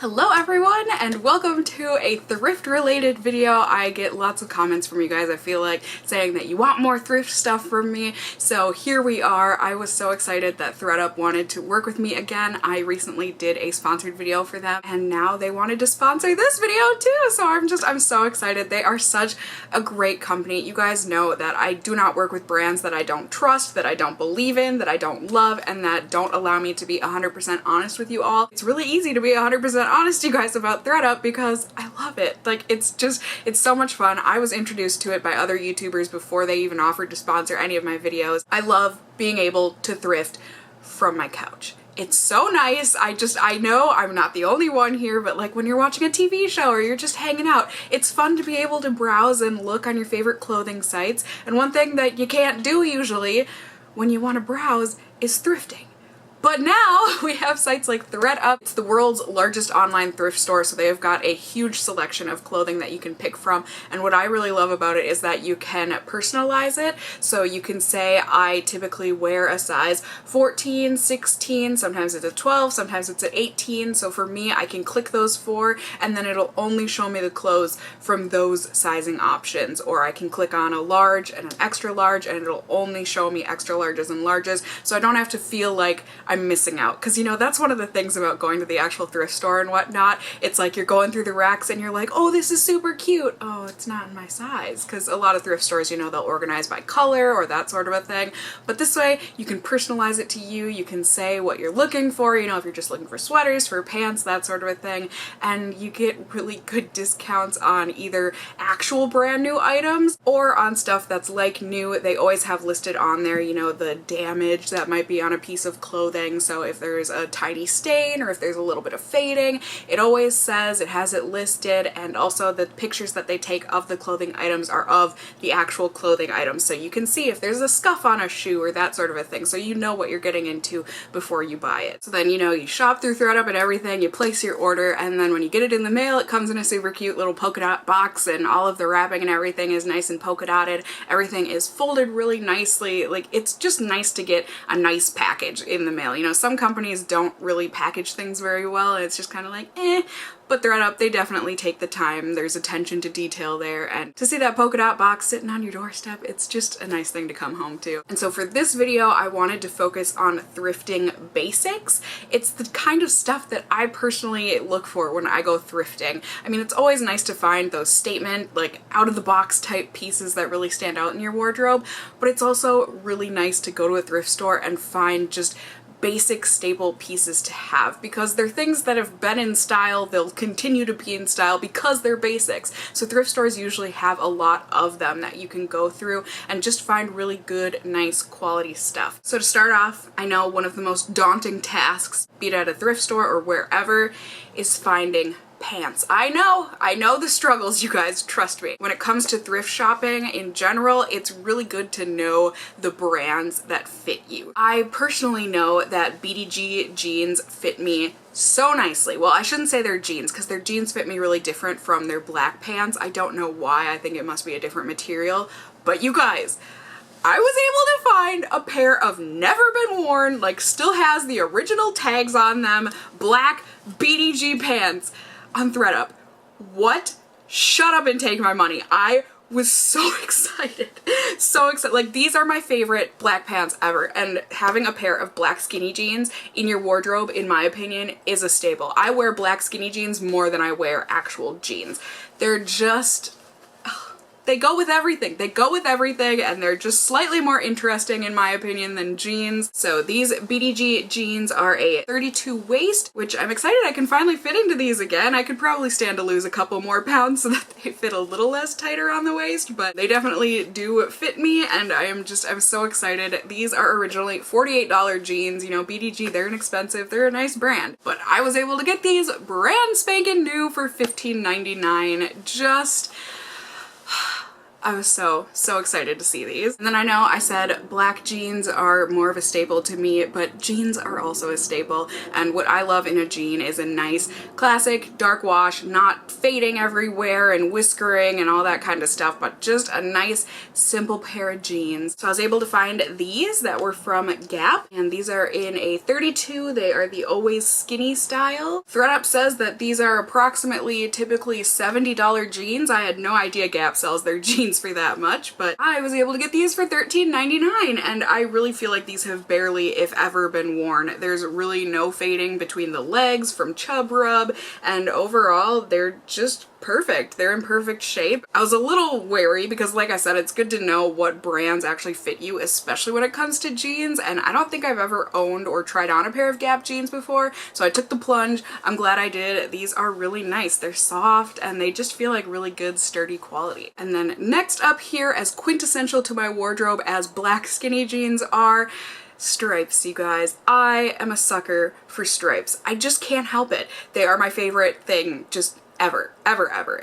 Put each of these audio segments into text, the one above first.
Hello everyone and welcome to a thrift related video. I get lots of comments from you guys, I feel like, saying that you want more thrift stuff from me. So here we are. I was so excited that thredUP wanted to work with me again. I recently did a sponsored video for them and now they wanted to sponsor this video too. So I'm so excited. They are such a great company. You guys know that I do not work with brands that I don't trust, that I don't believe in, that I don't love, and that don't allow me to be 100% honest with you all. It's really easy to be 100% honest, you guys, about thredUP because I love it. Like, it's so much fun. I was introduced to it by other YouTubers before they even offered to sponsor any of my videos. I love being able to thrift from my couch. It's so nice. I know I'm not the only one here, but like when you're watching a TV show or you're just hanging out, it's fun to be able to browse and look on your favorite clothing sites. And one thing that you can't do usually when you want to browse is thrifting. But now we have sites like thredUP. It's the world's largest online thrift store, so they have got a huge selection of clothing that you can pick from. And what I really love about it is that you can personalize it. So you can say, I typically wear a size 14, 16, sometimes it's a 12, sometimes it's an 18. So for me, I can click those four and then it'll only show me the clothes from those sizing options. Or I can click on a large and an extra large and it'll only show me extra larges and larges. So I don't have to feel like I'm missing out, because you know that's one of the things about going to the actual thrift store and whatnot. It's like you're going through the racks and you're like, oh, this is super cute. Oh, it's not in my size, because a lot of thrift stores, you know, they'll organize by color or that sort of a thing. But this way you can personalize it to you. You can say what you're looking for, you know, if you're just looking for sweaters, for pants, that sort of a thing, and you get really good discounts on either actual brand new items or on stuff that's like new. They always have listed on there, you know, the damage that might be on a piece of clothing. So if there's a tiny stain or if there's a little bit of fading, it always says, it has it listed, and also the pictures that they take of the clothing items are of the actual clothing items. So you can see if there's a scuff on a shoe or that sort of a thing, so you know what you're getting into before you buy it. So then, you know, you shop through thredUP and everything, you place your order, and then when you get it in the mail, it comes in a super cute little polka dot box, and all of the wrapping and everything is nice and polka dotted. Everything is folded really nicely. Like, it's just nice to get a nice package in the mail. You know, some companies don't really package things very well, and it's just kind of like, eh. But thredUP, they definitely take the time. There's attention to detail there, and to see that polka dot box sitting on your doorstep, it's just a nice thing to come home to. And so for this video, I wanted to focus on thrifting basics. It's the kind of stuff that I personally look for when I go thrifting. I mean, it's always nice to find those statement, like out-of-the-box type pieces that really stand out in your wardrobe, but it's also really nice to go to a thrift store and find just basic staple pieces to have, because they're things that have been in style, they'll continue to be in style because they're basics. So thrift stores usually have a lot of them that you can go through and just find really good, nice quality stuff. So to start off, I know one of the most daunting tasks, be it at a thrift store or wherever, is finding pants. I know the struggles, you guys, trust me. When it comes to thrift shopping in general, it's really good to know the brands that fit you. I personally know that BDG jeans fit me so nicely. Well, I shouldn't say they're jeans, because their jeans fit me really different from their black pants. I don't know why. I think it must be a different material. But you guys, I was able to find a pair of never been worn, like still has the original tags on them, black BDG pants on thredUP. What? Shut up and take my money. I was so excited. So excited. Like, these are my favorite black pants ever, and having a pair of black skinny jeans in your wardrobe, in my opinion, is a staple. I wear black skinny jeans more than I wear actual jeans. They're just, they go with everything. They go with everything, and they're just slightly more interesting in my opinion than jeans. So these BDG jeans are a 32 waist, which I'm excited I can finally fit into these again. I could probably stand to lose a couple more pounds so that they fit a little less tighter on the waist, but they definitely do fit me, and I'm so excited. These are originally $48 jeans. You know, BDG, they're inexpensive, they're a nice brand, but I was able to get these brand spanking new for $15.99. Just I was so excited to see these. And then I know I said black jeans are more of a staple to me, but jeans are also a staple. And what I love in a jean is a nice classic dark wash, not fading everywhere and whiskering and all that kind of stuff, but just a nice simple pair of jeans. So I was able to find these that were from Gap, and these are in a 32. They are the always skinny style. thredUP says that these are approximately typically $70 jeans. I had no idea Gap sells their jeans for that much, but I was able to get these for $13.99, and I really feel like these have barely, if ever, been worn. There's really no fading between the legs from chub rub, and overall they're just perfect. They're in perfect shape. I was a little wary because, like I said, it's good to know what brands actually fit you, especially when it comes to jeans, and I don't think I've ever owned or tried on a pair of Gap jeans before, so I took the plunge. I'm glad I did. These are really nice. They're soft and they just feel like really good sturdy quality. And then next up here, as quintessential to my wardrobe as black skinny jeans are, stripes, you guys. I am a sucker for stripes. I just can't help it. They are my favorite thing, just ever,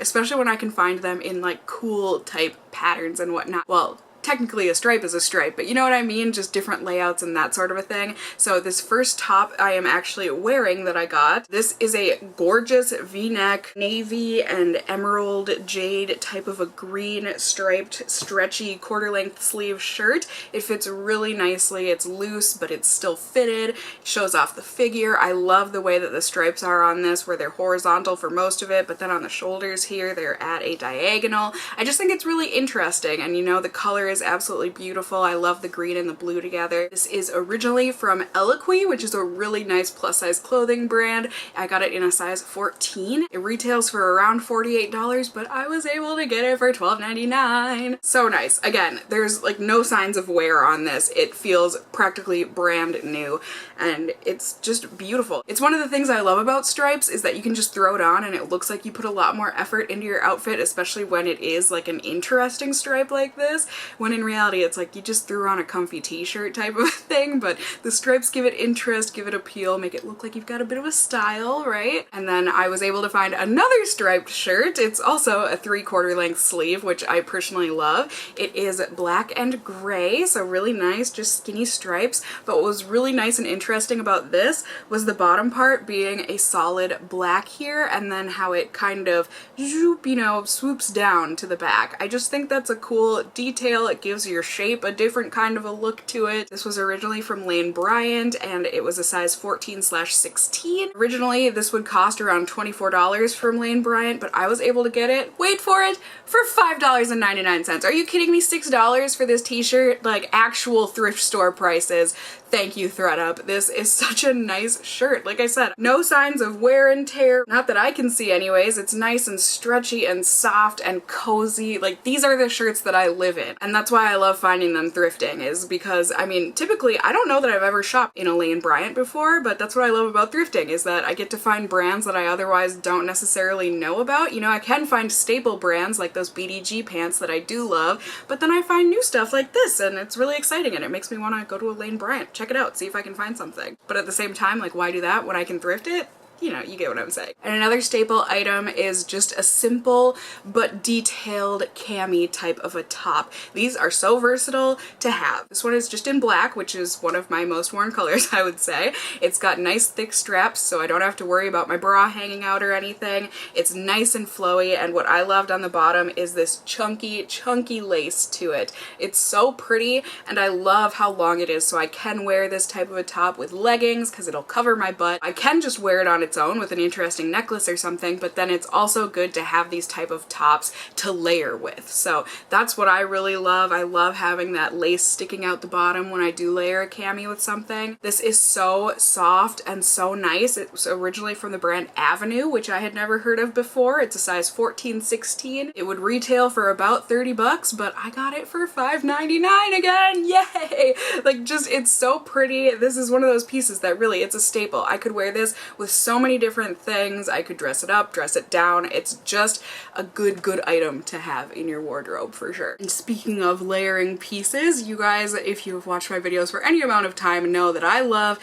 especially when I can find them in like cool type patterns and whatnot. Well, technically a stripe is a stripe, but you know what I mean? Just different layouts and that sort of a thing. So this first top I am actually wearing that I got, this is a gorgeous v-neck navy and emerald jade type of a green striped stretchy quarter-length sleeve shirt. It fits really nicely. It's loose, but it's still fitted. It shows off the figure. I love the way that the stripes are on this, where they're horizontal for most of it, but then on the shoulders here they're at a diagonal. I just think it's really interesting, and you know, the color is absolutely beautiful. I love the green and the blue together. This is originally from Eloquii, which is a really nice plus size clothing brand. I got it in a size 14. It retails for around $48, but I was able to get it for $12.99. So nice. Again, there's like no signs of wear on this. It feels practically brand new and it's just beautiful. It's one of the things I love about stripes is that you can just throw it on and it looks like you put a lot more effort into your outfit, especially when it is like an interesting stripe like this. When in reality it's like you just threw on a comfy t-shirt type of thing, but the stripes give it interest, give it appeal, make it look like you've got a bit of a style, right? And then I was able to find another striped shirt. It's also a 3/4 length sleeve, which I personally love. It is black and gray, so really nice, just skinny stripes. But what was really nice and interesting about this was the bottom part being a solid black here, and then how it kind of, you know, swoops down to the back. I just think that's a cool detail. It gives your shape a different kind of a look to it. This was originally from Lane Bryant and it was a size 14/16. Originally this would cost around $24 from Lane Bryant, but I was able to get it, wait for it, for $5.99. Are you kidding me? $6 for this t-shirt? Like actual thrift store prices. Thank you, thredUP. This is such a nice shirt. Like I said, no signs of wear and tear. Not that I can see anyways. It's nice and stretchy and soft and cozy. Like these are the shirts that I live in. And that's why I love finding them thrifting, is because, I mean, typically I don't know that I've ever shopped in a Lane Bryant before, but that's what I love about thrifting, is that I get to find brands that I otherwise don't necessarily know about. You know, I can find staple brands like those BDG pants that I do love, but then I find new stuff like this and it's really exciting and it makes me want to go to a Lane Bryant. Check it out, see if I can find something. But at the same time, like, why do that when I can thrift it? You know, you get what I'm saying. And another staple item is just a simple but detailed cami type of a top. These are so versatile to have. This one is just in black, which is one of my most worn colors, I would say. It's got nice thick straps, so I don't have to worry about my bra hanging out or anything. It's nice and flowy, and what I loved on the bottom is this chunky lace to it. It's so pretty, and I love how long it is, so I can wear this type of a top with leggings because it'll cover my butt. I can just wear it on its own with an interesting necklace or something, but then it's also good to have these type of tops to layer with. So that's what I really love. I love having that lace sticking out the bottom when I do layer a cami with something. This is so soft and so nice. It was originally from the brand Avenue, which I had never heard of before. It's a size 14/16. It would retail for about $30, but I got it for $5.99 again. Yay! Like, just, it's so pretty. This is one of those pieces that really, it's a staple. I could wear this with so many different things. I could dress it up, dress it down. It's just a good item to have in your wardrobe for sure. And speaking of layering pieces, you guys, if you have watched my videos for any amount of time, know that I love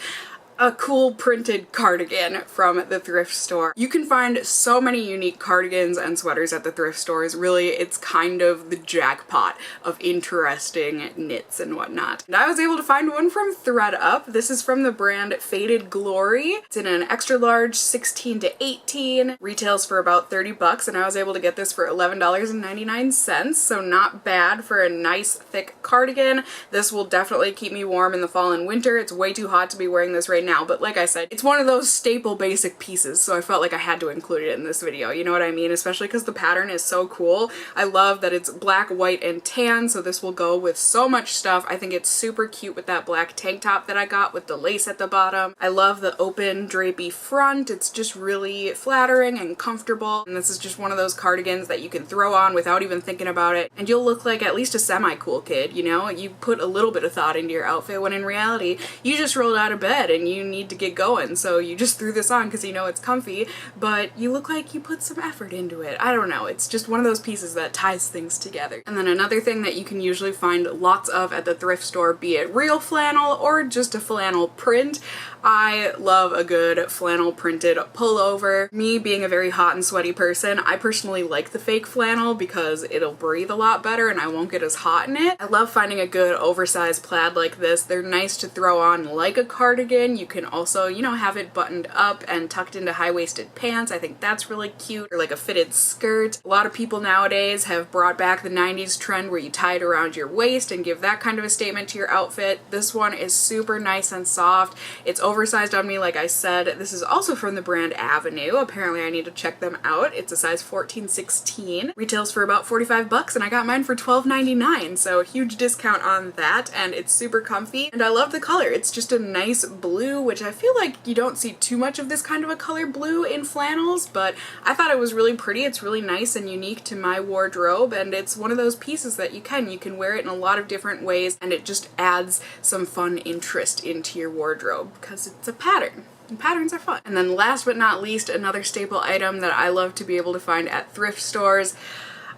a cool printed cardigan from the thrift store. You can find so many unique cardigans and sweaters at the thrift stores. Really, it's kind of the jackpot of interesting knits and whatnot. And I was able to find one from thredUP. This is from the brand Faded Glory. It's in an extra large 16 to 18, retails for about 30 bucks, and I was able to get this for $11.99, so not bad for a nice thick cardigan. This will definitely keep me warm in the fall and winter. It's way too hot to be wearing this right now, but like I said, it's one of those staple basic pieces, so I felt like I had to include it in this video, you know what I mean? Especially because the pattern is so cool. I love that it's black, white, and tan, so this will go with so much stuff. I think it's super cute with that black tank top that I got with the lace at the bottom. I love the open drapey front. It's just really flattering and comfortable, and this is just one of those cardigans that you can throw on without even thinking about it, and you'll look like at least a semi-cool kid, you know? You put a little bit of thought into your outfit when in reality, you just rolled out of bed and you need to get going, so you just threw this on because you know it's comfy, but you look like you put some effort into it. I don't know, it's just one of those pieces that ties things together. And then another thing that you can usually find lots of at the thrift store, be it real flannel or just a flannel print, I love a good flannel printed pullover. Me being a very hot and sweaty person, I personally like the fake flannel because it'll breathe a lot better and I won't get as hot in it. I love finding a good oversized plaid like this. They're nice to throw on like a cardigan. You can also, you know, have it buttoned up and tucked into high-waisted pants. I think that's really cute. Or like a fitted skirt. A lot of people nowadays have brought back the 90s trend where you tie it around your waist and give that kind of a statement to your outfit. This one is super nice and soft. It's oversized on me, like I said. This is also from the brand Avenue. Apparently I need to check them out. It's a size 14-16. Retails for about 45 bucks and I got mine for $12.99, so huge discount on that, and it's super comfy and I love the color. It's just a nice blue, which I feel like you don't see too much of this kind of a color blue in flannels, but I thought it was really pretty. It's really nice and unique to my wardrobe, and it's one of those pieces that you can wear it in a lot of different ways, and it just adds some fun interest into your wardrobe because it's a pattern. And patterns are fun. And then last but not least, another staple item that I love to be able to find at thrift stores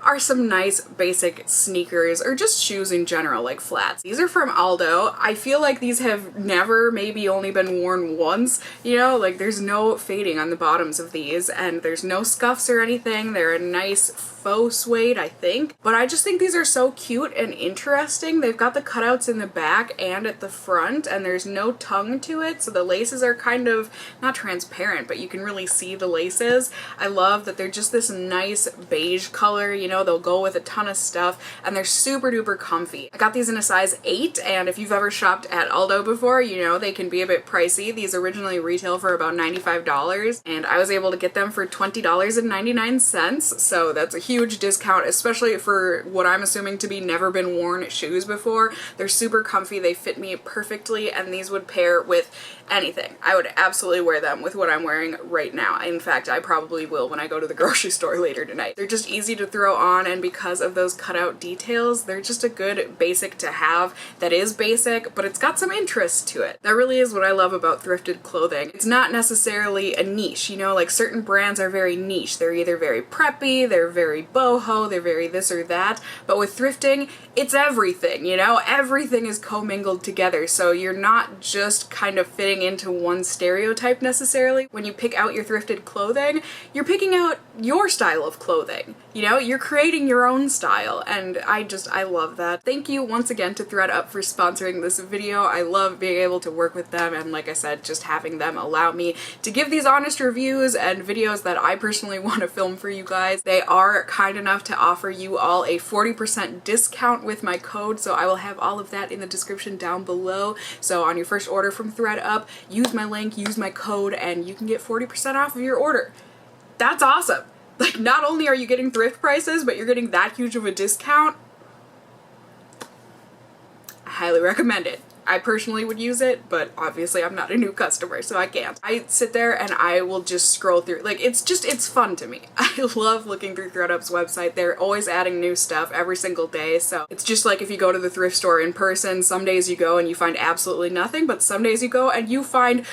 are some nice basic sneakers or just shoes in general, like flats. These are from Aldo. I feel like these have never, maybe only been worn once, you know, like there's no fading on the bottoms of these and there's no scuffs or anything. They're a nice faux suede, I think, but I just think these are so cute and interesting. They've got the cutouts in the back and at the front, and there's no tongue to it, so the laces are kind of not transparent, but you can really see the laces. I love that they're just this nice beige color, you know, they'll go with a ton of stuff, and they're super duper comfy. I got these in a size 8, and if you've ever shopped at Aldo before, you know they can be a bit pricey. These originally retail for about $95, and I was able to get them for $20.99, so that's a huge discount, especially for what I'm assuming to be never been worn shoes before. They're super comfy, they fit me perfectly, and these would pair with anything. I would absolutely wear them with what I'm wearing right now. In fact, I probably will when I go to the grocery store later tonight. They're just easy to throw on, and because of those cutout details, they're just a good basic to have that is basic, but it's got some interest to it. That really is what I love about thrifted clothing. It's not necessarily a niche, you know, like certain brands are very niche. They're either very preppy, they're very boho, they're very this or that, but with thrifting, it's everything, you know? Everything is commingled together, so you're not just kind of fitting into one stereotype necessarily. When you pick out your thrifted clothing, you're picking out your style of clothing, you know? You're creating your own style, and I love that. Thank you once again to thredUP for sponsoring this video. I love being able to work with them, and like I said, just having them allow me to give these honest reviews and videos that I personally want to film for you guys. They are kind enough to offer you all a 40% discount with my code, so I will have all of that in the description down below. So on your first order from thredUP, use my link, use my code, and you can get 40% off of your order. That's awesome! Like, not only are you getting thrift prices, but you're getting that huge of a discount. I highly recommend it. I personally would use it, but obviously I'm not a new customer, so I can't. I sit there and I will just scroll through, like, it's fun to me. I love looking through thredUP's website. They're always adding new stuff every single day, so it's just like if you go to the thrift store in person, some days you go and you find absolutely nothing, but some days you go and you find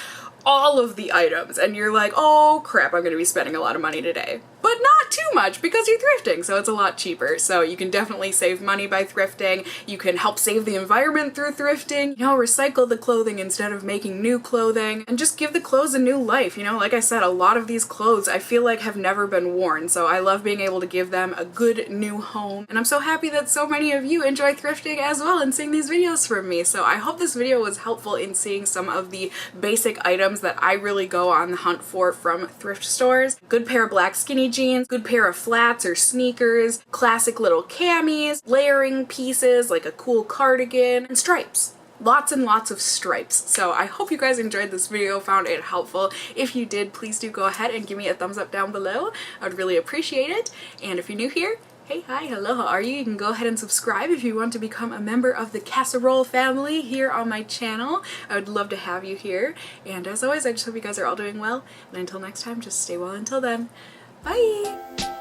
all of the items and you're like, oh crap, I'm gonna be spending a lot of money today. But not not too much because you're thrifting, so it's a lot cheaper. So you can definitely save money by thrifting. You can help save the environment through thrifting, you know, recycle the clothing instead of making new clothing, and just give the clothes a new life. You know, like I said, a lot of these clothes I feel like have never been worn, so I love being able to give them a good new home. And I'm so happy that so many of you enjoy thrifting as well and seeing these videos from me. So I hope this video was helpful in seeing some of the basic items that I really go on the hunt for from thrift stores. Good pair of black skinny jeans, good pair of flats or sneakers, classic little camis, layering pieces like a cool cardigan, and stripes. Lots and lots of stripes. So I hope you guys enjoyed this video, found it helpful. If you did, please do go ahead and give me a thumbs up down below. I would really appreciate it. And if you're new here, hey, hi, hello, how are you? You can go ahead and subscribe if you want to become a member of the casserole family here on my channel. I would love to have you here. And as always, I just hope you guys are all doing well. And until next time, just stay well until then. Bye!